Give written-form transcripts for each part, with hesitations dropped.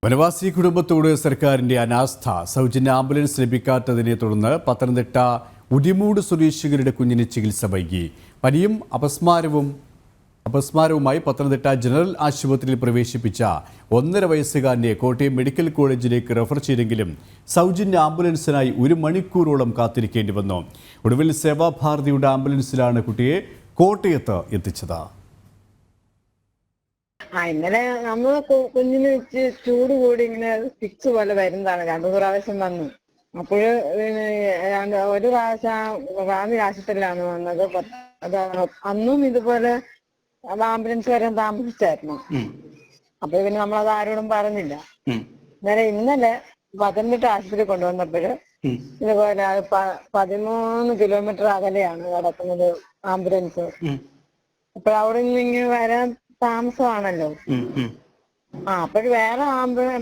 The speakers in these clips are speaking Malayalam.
വനവാസി കുടുംബത്തോട് സർക്കാരിന്റെ അനാസ്ഥ. സൗജന്യ ആംബുലൻസ് ലഭിക്കാത്തതിനെ തുടർന്ന് പത്തനംതിട്ട ഉടിമൂട് സ്വദേശികളുടെ കുഞ്ഞിന് ചികിത്സ വൈകി. പനിയും അപസ്മാരവുമായി പത്തനംതിട്ട ജനറൽ ആശുപത്രിയിൽ പ്രവേശിപ്പിച്ച 1.5 വയസ്സുകാരനെ കോട്ടയം മെഡിക്കൽ കോളേജിലേക്ക് റഫർ ചെയ്തെങ്കിലും സൗജന്യ ആംബുലൻസിനായി 1 മണിക്കൂറോളം കാത്തിരിക്കേണ്ടി വന്നു. ഒടുവിൽ സേവാഭാരതിയുടെ ആംബുലൻസിലാണ് കുട്ടിയെ കോട്ടയത്ത് എത്തിച്ചത്. ഇന്നലെ നമ്മള് കുഞ്ഞിന് ചൂട് കൂടി ഇങ്ങനെ ഫിക്സ് പോലെ വരുന്നതാണ്. 2 പ്രാവശ്യം വന്നു. അപ്പോഴ് ഒരു പ്രാവശ്യം ഗാന്ധി ആശുപത്രിയിലാണ് വന്നത്. അന്നും ഇതുപോലെ ആംബുലൻസ് വരാൻ താമസിച്ചായിരുന്നു. അപ്പൊ പിന്നെ നമ്മളത് ആരോടും പറഞ്ഞില്ല. ഇന്നലെ പത്തനംതിട്ട ആശുപത്രി കൊണ്ടുവന്നപ്പോഴ് ഇതുപോലെ 13 കിലോമീറ്റർ അകലെയാണ് കിടക്കുന്നത് ആംബുലൻസ്. അപ്പോഴവിടെ നിന്ന് ഇങ്ങനെ വരാൻ താമസമാണല്ലോ. അപ്പോഴും വേറെ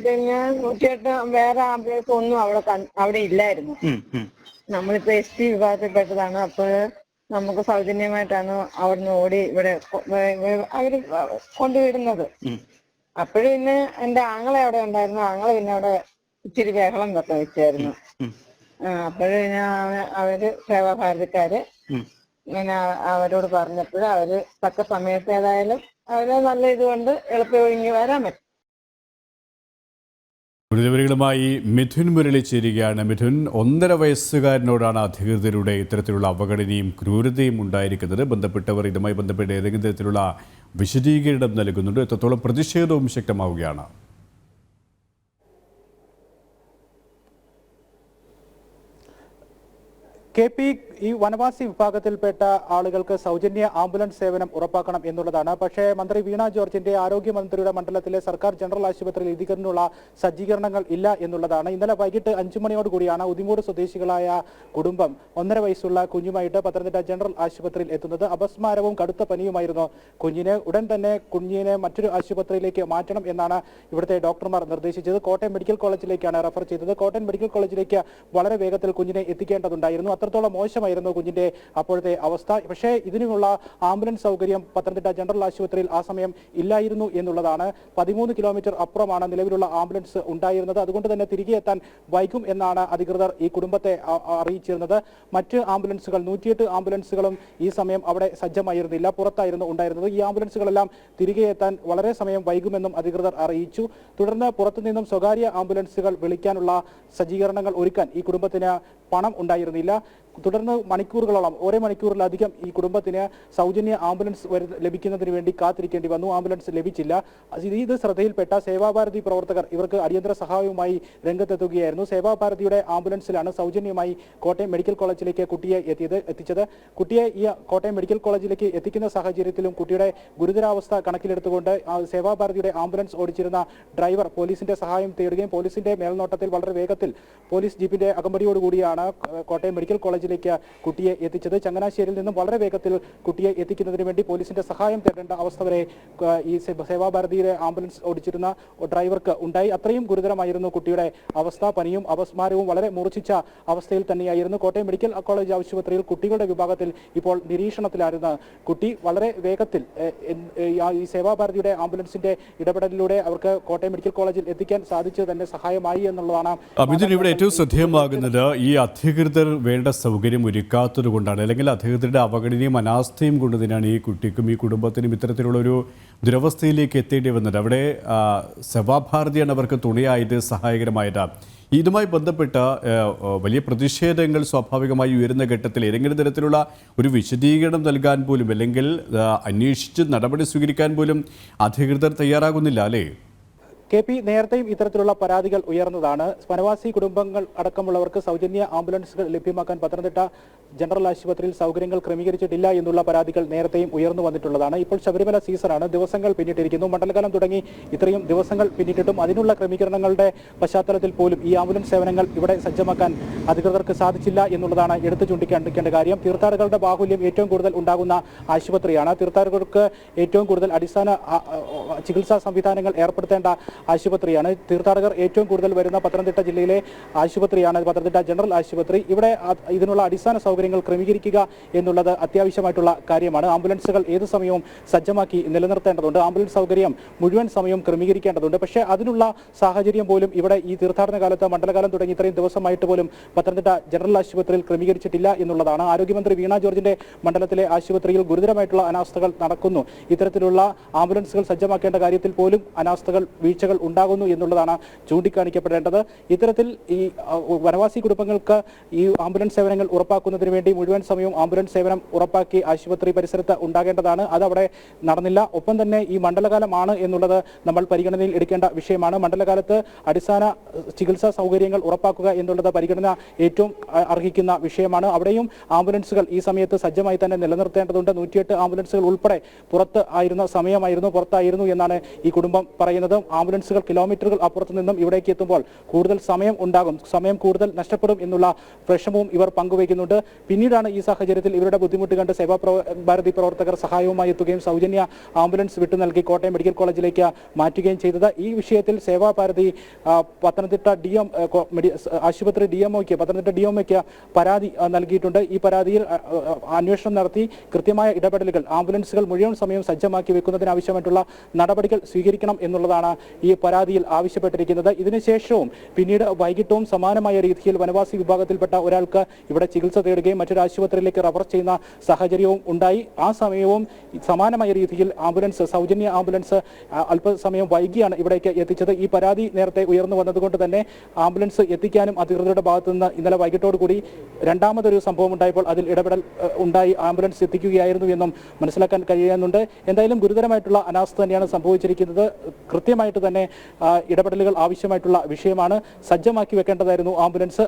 പിന്നെ 108 വേറെ ആംബുലൻസ് ഒന്നും അവിടെ ഇല്ലായിരുന്നു. നമ്മളിപ്പോ ST വിഭാഗത്തിൽപ്പെട്ടതാണ്. അപ്പോൾ നമുക്ക് സൗജന്യമായിട്ടാണ് അവിടുന്ന് ഓടി ഇവിടെ അവര് കൊണ്ടുവിടുന്നത്. അപ്പോഴും പിന്നെ എന്റെ ആങ്ങളെ അവിടെ ഉണ്ടായിരുന്നു. ആങ്ങളെ പിന്നെ അവിടെ ഇച്ചിരി ബഹളം വെച്ചായിരുന്നു. അപ്പോഴും പിന്നെ അവര് സേവാഭാരതിക്കാര് ഇങ്ങനെ അവരോട് പറഞ്ഞപ്പോൾ അവര് തക്ക സമയത്ത് ഏതായാലും അവര് നല്ല ഇതുകൊണ്ട് എളുപ്പം ഒഴുങ്ങി വരാൻ പറ്റും. വിവരങ്ങളുമായി മിഥുൻ മുരളി ചേരുകയാണ്. മിഥുൻ, 1.5 വയസ്സുകാരനോടാണ് അധികൃതരുടെ ഇത്തരത്തിലുള്ള അവഗണനയും ക്രൂരതയും ഉണ്ടായിരിക്കുന്നത്. ബന്ധപ്പെട്ടവർ ഇതുമായി ബന്ധപ്പെട്ട് ഏതെങ്കിലും തരത്തിലുള്ള വിശദീകരണം നൽകുന്നുണ്ട്? എത്രത്തോളം പ്രതിഷേധവും ശക്തമാവുകയാണ്? KP ഈ വനവാസി വിഭാഗത്തിൽപ്പെട്ട ആളുകൾക്ക് സൗജന്യ ആംബുലൻസ് സേവനം ഉറപ്പാക്കണം എന്നുള്ളതാണ്. പക്ഷേ മന്ത്രി വീണ ജോർജിന്റെ ആരോഗ്യമന്ത്രിയുടെ മണ്ഡലത്തിലെ സർക്കാർ ജനറൽ ആശുപത്രിയിൽ ഇതിനുള്ള സജ്ജീകരണങ്ങൾ ഇല്ല എന്നുള്ളതാണ്. ഇന്നലെ വൈകിട്ട് 5 മണിയോടുകൂടിയാണ് ഉദിമൂട് സ്വദേശികളായ കുടുംബം 1.5 വയസ്സുള്ള കുഞ്ഞുമായിട്ട് പത്തനംതിട്ട ജനറൽ ആശുപത്രിയിൽ എത്തുന്നത്. അപസ്മാരവും കടുത്ത പനിയുമായിരുന്നു കുഞ്ഞിന്. ഉടൻ തന്നെ കുഞ്ഞിനെ മറ്റൊരു ആശുപത്രിയിലേക്ക് മാറ്റണം എന്നാണ് ഇവിടുത്തെ ഡോക്ടർമാർ നിർദ്ദേശിച്ചത്. കോട്ടയം മെഡിക്കൽ കോളേജിലേക്കാണ് റെഫർ ചെയ്തത്. കോട്ടയം മെഡിക്കൽ കോളേജിലേക്ക് വളരെ വേഗത്തിൽ കുഞ്ഞിനെ എത്തിക്കേണ്ടതുണ്ടായിരുന്നു. അത്രത്തോളം മോശമായിരുന്നു കുഞ്ഞിന്റെ അപ്പോഴത്തെ അവസ്ഥ. പക്ഷേ ഇതിനുള്ള ആംബുലൻസ് സൗകര്യം പത്തനംതിട്ട ജനറൽ ആശുപത്രിയിൽ ആ സമയം ഇല്ലായിരുന്നു എന്നുള്ളതാണ്. 13 കിലോമീറ്റർ അപ്പുറമാണ് നിലവിലുള്ള ആംബുലൻസ് ഉണ്ടായിരുന്നത്. അതുകൊണ്ട് തന്നെ തിരികെ എത്താൻ വൈകും എന്നാണ് അധികൃതർ ഈ കുടുംബത്തെ അറിയിച്ചിരുന്നത്. മറ്റ് ആംബുലൻസുകൾ 108 ആംബുലൻസുകളും ഈ സമയം അവിടെ സജ്ജമായിരുന്നില്ല, പുറത്തായിരുന്നു ഉണ്ടായിരുന്നത്. ഈ ആംബുലൻസുകളെല്ലാം തിരികെ എത്താൻ വളരെ സമയം വൈകുമെന്നും അധികൃതർ അറിയിച്ചു. തുടർന്ന് പുറത്തുനിന്നും സ്വകാര്യ ആംബുലൻസുകൾ വിളിക്കാനുള്ള സജ്ജീകരണങ്ങൾ ഒരുക്കാൻ ഈ കുടുംബത്തിന് പണം ഉണ്ടായിരുന്നില്ല. തുടർന്ന് മണിക്കൂറുകളോളം, 1 മണിക്കൂറിലധികം ഈ കുടുംബത്തിന് സൗജന്യ ആംബുലൻസ് ലഭിക്കുന്നതിന് വേണ്ടി കാത്തിരിക്കേണ്ടി വന്നു. ആംബുലൻസ് ലഭിച്ചില്ല. ഇത് ശ്രദ്ധയിൽപ്പെട്ട സേവാഭാരതി പ്രവർത്തകർ ഇവർക്ക് അടിയന്തര സഹായവുമായി രംഗത്തെത്തുകയായിരുന്നു. സേവാഭാരതിയുടെ ആംബുലൻസിലാണ് സൗജന്യമായി കോട്ടയം മെഡിക്കൽ കോളേജിലേക്ക് കുട്ടിയെ എത്തിച്ചത്. കുട്ടിയെ ഈ കോട്ടയം മെഡിക്കൽ കോളേജിലേക്ക് എത്തിക്കുന്ന സാഹചര്യത്തിലും കുട്ടിയുടെ ഗുരുതരാവസ്ഥ കണക്കിലെടുത്തുകൊണ്ട് സേവാഭാരതിയുടെ ആംബുലൻസ് ഓടിച്ചിരുന്ന ഡ്രൈവർ പോലീസിന്റെ സഹായം തേടുകയും പോലീസിന്റെ മേൽനോട്ടത്തിൽ വളരെ വേഗത്തിൽ പോലീസ് ജീപ്പിന്റെ അകമ്പടിയോടുകൂടിയാണ് കോട്ടയം മെഡിക്കൽ കോളേജിലേക്ക് കുട്ടിയെ എത്തിച്ചത്. ചങ്ങനാശ്ശേരിയിൽ നിന്നും വളരെ വേഗത്തിൽ കുട്ടിയെ എത്തിക്കുന്നതിന് വേണ്ടി പോലീസിന്റെ സഹായം തേടേണ്ട അവസ്ഥ വരെ ഈ സേവാഭാരതിയുടെ ആംബുലൻസ് ഓടിച്ചിരുന്ന ഡ്രൈവർക്ക് ഉണ്ടായി. അത്രയും ഗുരുതരമായിരുന്നു കുട്ടിയുടെ അവസ്ഥ. പനിയും അപസ്മാരവും വളരെ മൂർച്ഛിച്ച അവസ്ഥയിൽ തന്നെയായിരുന്നു. കോട്ടയം മെഡിക്കൽ കോളേജ് ആശുപത്രിയിൽ കുട്ടികളുടെ വിഭാഗത്തിൽ ഇപ്പോൾ നിരീക്ഷണത്തിലായിരുന്ന കുട്ടി വളരെ വേഗത്തിൽ ഈ സേവാഭാരതിയുടെ ആംബുലൻസിന്റെ ഇടപെടലിലൂടെ അവർക്ക് കോട്ടയം മെഡിക്കൽ കോളേജിൽ എത്തിക്കാൻ സാധിച്ചത് തന്നെ സഹായമായി എന്നുള്ളതാണ്. ഇവിടെ ഏറ്റവും ശ്രദ്ധേയമാകുന്നത് ഈ അധികൃതർ വേണ്ട സൗകര്യം ഒരുക്കാത്തത് കൊണ്ടാണ്, അല്ലെങ്കിൽ അധികൃതരുടെ അവഗണനയും അനാസ്ഥയും കൊണ്ട് തന്നെയാണ് ഈ കുട്ടിക്കും ഈ കുടുംബത്തിനും ഇത്തരത്തിലുള്ളൊരു ദുരവസ്ഥയിലേക്ക് എത്തേണ്ടി വന്നത്. അവിടെ സേവാഭാരതിയാണ് അവർക്ക് തുണയായത്, സഹായകരമായത്. ഇതുമായി ബന്ധപ്പെട്ട വലിയ പ്രതിഷേധങ്ങൾ സ്വാഭാവികമായി ഉയരുന്ന ഘട്ടത്തിൽ ഏതെങ്കിലും തരത്തിലുള്ള ഒരു വിശദീകരണം നൽകാൻ പോലും, അല്ലെങ്കിൽ അന്വേഷിച്ച് നടപടി സ്വീകരിക്കാൻ പോലും അധികൃതർ തയ്യാറാകുന്നില്ല, അല്ലേ? KP നേരത്തെയും ഇത്തരത്തിലുള്ള പരാതികൾ ഉയർന്നതാണ്. വനവാസി കുടുംബങ്ങൾ അടക്കമുള്ളവർക്ക് സൗജന്യ ആംബുലൻസുകൾ ലഭ്യമാക്കാൻ പത്തനംതിട്ട ജനറൽ ആശുപത്രിയിൽ സൗകര്യങ്ങൾ ക്രമീകരിച്ചിട്ടില്ല എന്നുള്ള പരാതികൾ നേരത്തെയും ഉയർന്നു വന്നിട്ടുള്ളതാണ്. ഇപ്പോൾ ശബരിമല സീസണാണ്, ദിവസങ്ങൾ പിന്നിട്ടിരിക്കുന്നു. മണ്ഡലകാലം തുടങ്ങി ഇത്രയും ദിവസങ്ങൾ പിന്നിട്ടിട്ടും അതിനുള്ള ക്രമീകരണങ്ങളുടെ പശ്ചാത്തലത്തിൽ പോലും ഈ ആംബുലൻസ് സേവനങ്ങൾ ഇവിടെ സജ്ജമാക്കാൻ അധികൃതർക്ക് സാധിച്ചില്ല എന്നുള്ളതാണ് എടുത്തു ചൂണ്ടിക്കാണിക്കേണ്ട കാര്യം. തീർത്ഥാടകരുടെ ബാഹുല്യം ഏറ്റവും കൂടുതൽ ഉണ്ടാകുന്ന ആശുപത്രിയാണ്. തീർത്ഥാടകർക്ക് ഏറ്റവും കൂടുതൽ അടിസ്ഥാന ചികിത്സാ സംവിധാനങ്ങൾ ഏർപ്പെടുത്തേണ്ട ആശുപത്രിയാണ്. തീർത്ഥാടകർ ഏറ്റവും കൂടുതൽ വരുന്ന പത്തനംതിട്ട ജില്ലയിലെ ആശുപത്രിയാണ് പത്തനംതിട്ട ജനറൽ ആശുപത്രി. ഇവിടെ ഇതിനുള്ള അടിസ്ഥാന സൗകര്യം സൗകര്യങ്ങൾ ക്രമീകരിക്കുക എന്നുള്ളത് അത്യാവശ്യമായിട്ടുള്ള കാര്യമാണ്. ആംബുലൻസുകൾ ഏത് സമയവും സജ്ജമാക്കി നിലനിർത്തേണ്ടതുണ്ട്. ആംബുലൻസ് സൗകര്യം മുഴുവൻ സമയവും ക്രമീകരിക്കേണ്ടതുണ്ട്. പക്ഷേ അതിനുള്ള സാഹചര്യം പോലും ഇവിടെ ഈ തീർത്ഥാടന കാലത്ത് മണ്ഡലകാലം തുടങ്ങി ഇത്രയും ദിവസമായിട്ട് പോലും പത്തനംതിട്ട ജനറൽ ആശുപത്രിയിൽ ക്രമീകരിച്ചിട്ടില്ല എന്നുള്ളതാണ്. ആരോഗ്യമന്ത്രി വീണ ജോർജിന്റെ മണ്ഡലത്തിലെ ആശുപത്രിയിൽ ഗുരുതരമായിട്ടുള്ള അനാസ്ഥകൾ നടക്കുന്നു. ഇത്തരത്തിലുള്ള ആംബുലൻസുകൾ സജ്ജമാക്കേണ്ട കാര്യത്തിൽ പോലും അനാസ്ഥകൾ വീഴ്ചകൾ ഉണ്ടാകുന്നു എന്നുള്ളതാണ് ചൂണ്ടിക്കാണിക്കപ്പെടേണ്ടത്. ഇത്തരത്തിൽ ഈ വനവാസി കുടുംബങ്ങൾക്ക് ഈ ആംബുലൻസ് സേവനങ്ങൾ ഉറപ്പാക്കുന്നതിന് വേണ്ടി മുഴുവൻ സമയവും ആംബുലൻസ് സേവനം ഉറപ്പാക്കി ആശുപത്രി പരിസരത്ത് ഉണ്ടാകേണ്ടതാണ്. അതവിടെ നടന്നില്ല. ഒപ്പം തന്നെ ഈ മണ്ഡലകാലമാണ് എന്നുള്ളത് നമ്മൾ പരിഗണനയിൽ എടുക്കേണ്ട വിഷയമാണ്. മണ്ഡലകാലത്ത് അടിസ്ഥാന ചികിത്സാ സൗകര്യങ്ങൾ ഉറപ്പാക്കുക എന്നുള്ളത് പരിഗണന ഏറ്റവും അർഹിക്കുന്ന വിഷയമാണ്. അവിടെയും ആംബുലൻസുകൾ ഈ സമയത്ത് സജ്ജമായി തന്നെ നിലനിർത്തേണ്ടതുണ്ട്. 108 ആംബുലൻസുകൾ ഉൾപ്പെടെ പുറത്തായിരുന്നു എന്നാണ് ഈ കുടുംബം പറയുന്നത്. ആംബുലൻസുകൾ കിലോമീറ്ററുകൾ അപ്പുറത്ത് നിന്നും ഇവിടേക്ക് എത്തുമ്പോൾ കൂടുതൽ സമയം ഉണ്ടാകും, സമയം കൂടുതൽ നഷ്ടപ്പെടും എന്നുള്ള വിഷമവും ഇവർ പങ്കുവയ്ക്കുന്നുണ്ട്. പിന്നീടാണ് ഈ സാഹചര്യത്തിൽ ഇവരുടെ ബുദ്ധിമുട്ട് കണ്ട് സേവാഭാരതി പ്രവർത്തകർ സഹായവുമായി എത്തുകയും സൗജന്യ ആംബുലൻസ് വിട്ടു നൽകി കോട്ടയം മെഡിക്കൽ കോളേജിലേക്ക് മാറ്റുകയും ചെയ്തത്. ഈ വിഷയത്തിൽ സേവാഭാരതി പത്തനംതിട്ട ആശുപത്രി പത്തനംതിട്ട ഡിഎംഒയ്ക്ക് പരാതി നൽകിയിട്ടുണ്ട്. ഈ പരാതിയിൽ അന്വേഷണം നടത്തി കൃത്യമായ ഇടപെടലുകൾ ആംബുലൻസുകൾ മുഴുവൻ സമയം സജ്ജമാക്കി വെക്കുന്നതിനാവശ്യമായിട്ടുള്ള നടപടികൾ സ്വീകരിക്കണം എന്നുള്ളതാണ് ഈ പരാതിയിൽ ആവശ്യപ്പെട്ടിരിക്കുന്നത്. ഇതിനുശേഷവും പിന്നീട് വൈകിട്ടും സമാനമായ രീതിയിൽ വനവാസി വിഭാഗത്തിൽപ്പെട്ട ഒരാൾക്ക് ഇവിടെ ചികിത്സ തേടുകയും മറ്റൊരു ആശുപത്രിയിലേക്ക് റഫർ ചെയ്യുന്ന സാഹചര്യവും ഉണ്ടായി. ആ സമയവും സമാനമായ രീതിയിൽ സൗജന്യ ആംബുലൻസ് അല്പസമയം വൈകിയാണ് ഇവിടേക്ക് എത്തിച്ചത്. ഈ പരാതി നേരത്തെ ഉയർന്നു വന്നതുകൊണ്ട് തന്നെ ആംബുലൻസ് എത്തിക്കാനും അധികൃതരുടെ ഭാഗത്തു നിന്ന് ഇന്നലെ വൈകിട്ടോടുകൂടി രണ്ടാമതൊരു സംഭവം ഉണ്ടായപ്പോൾ അതിൽ ഇടപെടൽ ഉണ്ടായി ആംബുലൻസ് എത്തിക്കുകയായിരുന്നു എന്നും മനസ്സിലാക്കാൻ കഴിയുന്നുണ്ട്. എന്തായാലും ഗുരുതരമായിട്ടുള്ള അനാസ്ഥ തന്നെയാണ് സംഭവിച്ചിരിക്കുന്നത്. കൃത്യമായിട്ട് തന്നെ ഇടപെടലുകൾ ആവശ്യമായിട്ടുള്ള വിഷയമാണ്. സജ്ജമാക്കി വെക്കേണ്ടതായിരുന്നു ആംബുലൻസ്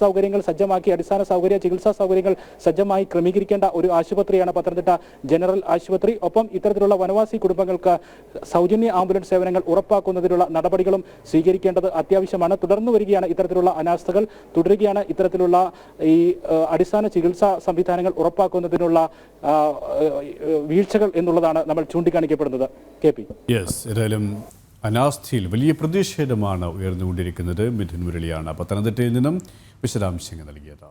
സൗകര്യങ്ങൾ സജ്ജമാക്കി അടിസ്ഥാന ചികിത്സാ സൗകര്യങ്ങൾ സജ്ജമായി ക്രമീകരിക്കേണ്ട ഒരു ആശുപത്രിയാണ് പത്തനംതിട്ട ജനറൽ ആശുപത്രി. ഒപ്പം ഇത്തരത്തിലുള്ള വനവാസി കുടുംബങ്ങൾക്ക് സൗജന്യ ആംബുലൻസ് സേവനങ്ങൾ ഉറപ്പാക്കുന്നതിനുള്ള നടപടികളും സ്വീകരിക്കേണ്ടത് അത്യാവശ്യമാണ്. തുടർന്നു വരികയാണ് ഇത്തരത്തിലുള്ള അനാസ്ഥകൾ തുടരുകയാണ്. ഇത്തരത്തിലുള്ള ഈ അടിസ്ഥാന ചികിത്സാ സംവിധാനങ്ങൾ ഉറപ്പാക്കുന്നതിനുള്ള വീഴ്ചകൾ എന്നുള്ളതാണ് നമ്മൾ ചൂണ്ടിക്കാണിക്കപ്പെടുന്നത്. KP ഏതായാലും അനാസ്ഥയിൽ വലിയ പ്രതിഷേധമാണ് ഉയർന്നുകൊണ്ടിരിക്കുന്നത്. മിഥുൻ മുരളിയാണ് പത്തനംതിട്ടയിൽ നിന്നും വിശദാംശങ്ങൾ നൽകിയത്.